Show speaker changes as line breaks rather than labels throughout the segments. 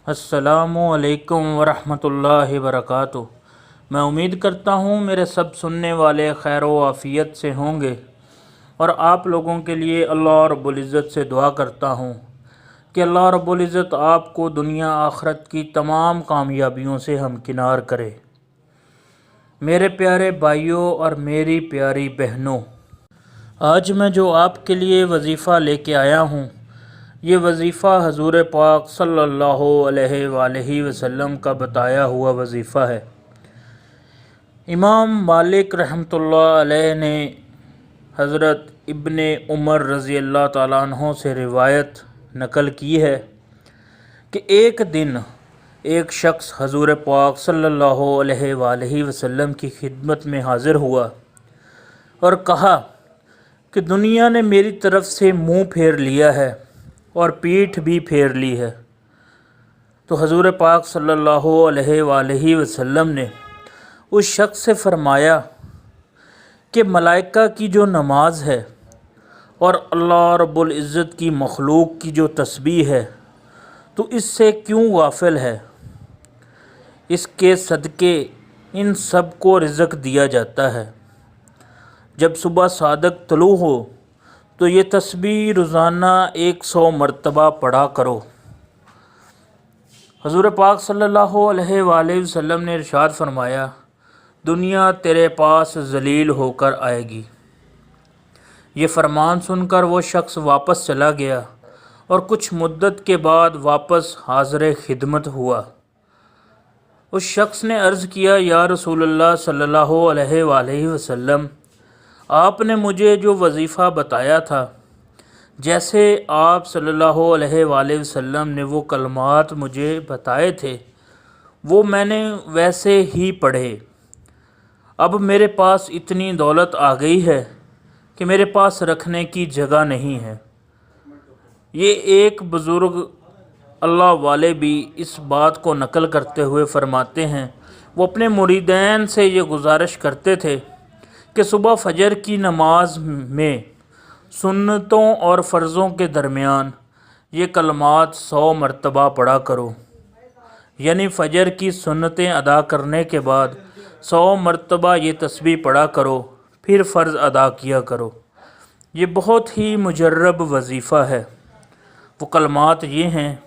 अस्सलामु अलैकुम वरहमतुल्लाहि वबरकातुह। मैं उम्मीद करता हूँ मेरे सब सुनने वाले खैर व आफ़ियत से होंगे और आप लोगों के लिए अल्लाह रब्बुल इज़्ज़त से दुआ करता हूँ कि अल्लाह रब्बुल इज़्ज़त आपको दुनिया आखरत की तमाम कामयाबियों से हमकिनार करे। मेरे प्यारे भाइयों और मेरी प्यारी बहनों, आज मैं जो आपके लिए वजीफ़ा लेके आया हूँ, ये वजीफ़ा हजूर पाक सल्लल्लाहु अलैहि वसल्लम का बताया हुआ वजीफ़ा है। इमाम मालिक रहमतुल्लाह अलैह ने हज़रत इब्ने उमर रज़ी अल्लाह ताला अन्हो से रिवायत नकल की है कि एक दिन एक शख्स हजूर पाक सल्लल्लाहु अलैहि वसल्लम की खिदमत में हाज़िर हुआ और कहा कि दुनिया ने मेरी तरफ़ से मुँह फेर लिया है और पीठ भी फेर ली है। तो हजूर पाक सल्लल्लाहु अलैहि वसल्लम ने उस शख्स से फ़रमाया कि मलाइका की जो नमाज है और अल्लाह रब्बुल इज़्ज़त की मखलूक की जो तस्बीह है, तो इससे क्यों गाफिल है। इसके सदक़े इन सब को रिज़्क़ दिया जाता है। जब सुबह सादक तलू हो तो ये तस्बीह रोज़ाना 100 मरतबा पढ़ा करो। हज़ूर पाक सल्लल्लाहु अलैहि वसल्लम ने इरशाद फरमाया, दुनिया तेरे पास ज़लील होकर आएगी। ये फरमान सुनकर वो शख्स वापस चला गया और कुछ मुद्दत के बाद वापस हाज़िर खिदमत हुआ। उस शख्स ने अर्ज़ किया, या रसूलल्लाह सल्लल्लाहु अलैहि वसल्लम, आपने मुझे जो वजीफ़ा बताया था, जैसे आप सल्लल्लाहु अलैहि वसल्लम ने वो कलमात मुझे बताए थे, वो मैंने वैसे ही पढ़े। अब मेरे पास इतनी दौलत आ गई है कि मेरे पास रखने की जगह नहीं है। ये एक बुज़ुर्ग अल्लाह वाले भी इस बात को नकल करते हुए फ़रमाते हैं, वो अपने मुरीदैन से ये गुजारिश करते थे कि सुबह फ़जर की नमाज में सुन्नतों और फ़र्ज़ों के दरमियान ये कलमात 100 मरतबा पढ़ा करो। यानी फ़जर की सुन्नतें अदा करने के बाद 100 मरतबा ये तस्बीह पढ़ा करो, फिर फ़र्ज़ अदा किया करो। ये बहुत ही मुजर्रब वजीफ़ा है। वो कलमात ये हैं,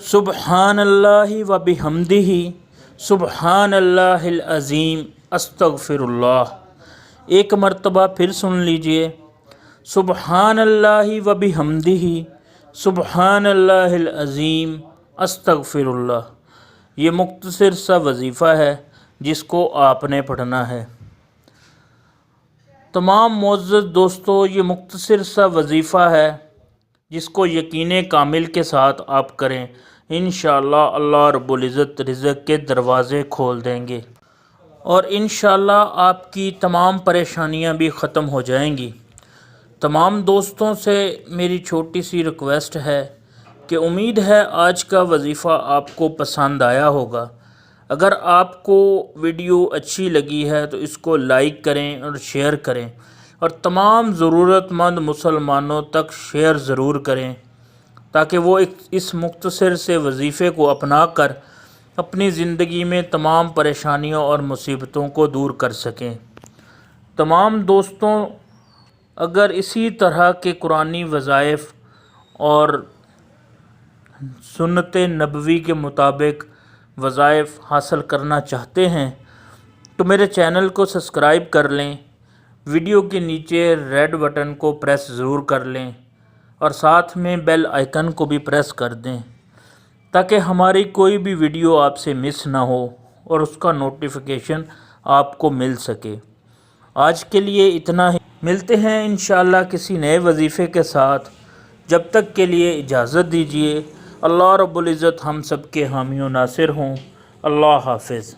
सुब्हानल्लाहि व बिहम्दिही सुब्हानल्लाहिल अज़ीम अस्तग़फिरुल्लाह। एक मरतबा फिर सुन लीजिए, सुब्हानल्लाहि व बिहम्दिही सुब्हानल्लाहिल अज़ीम अस्तग़फिरुल्लाह। ये मुख्तसर सा वजीफ़ा है जिसको आपने पढ़ना है। तमाम मोअज़्ज़ज़ दोस्तों, ये मुख्तसर सा वजीफ़ा है जिसको यकीन कामिल के साथ आप करें, इंशाअल्लाह अल्लाह रब्बुल इज़्ज़त रिज़्क़ के दरवाज़े खोल देंगे और इंशाअल्लाह आपकी तमाम परेशानियां भी ख़त्म हो जाएंगी। तमाम दोस्तों से मेरी छोटी सी रिक्वेस्ट है कि उम्मीद है आज का वजीफ़ा आपको पसंद आया होगा। अगर आपको वीडियो अच्छी लगी है तो इसको लाइक करें और शेयर करें और तमाम ज़रूरतमंद मुसलमानों तक शेयर ज़रूर करें ताकि वो इस मुख्तसर से वजीफ़े को अपना कर अपनी ज़िंदगी में तमाम परेशानियों और मुसीबतों को दूर कर सकें। तमाम दोस्तों, अगर इसी तरह के कुरानी वज़ाइफ़ और सुन्नत नबवी के मुताबिक वज़ाइफ़ हासिल करना चाहते हैं तो मेरे चैनल को सब्सक्राइब कर लें, वीडियो के नीचे रेड बटन को प्रेस ज़रूर कर लें और साथ में बेल आइकन को भी प्रेस कर दें ताकि हमारी कोई भी वीडियो आपसे मिस ना हो और उसका नोटिफिकेशन आपको मिल सके। आज के लिए इतना ही, मिलते हैं इंशाअल्लाह किसी नए वजीफ़े के साथ। जब तक के लिए इजाज़त दीजिए। अल्लाह रब्बुल इज़्ज़त हम सब के हामी व नासिर हों। अल्लाह हाफ़िज़।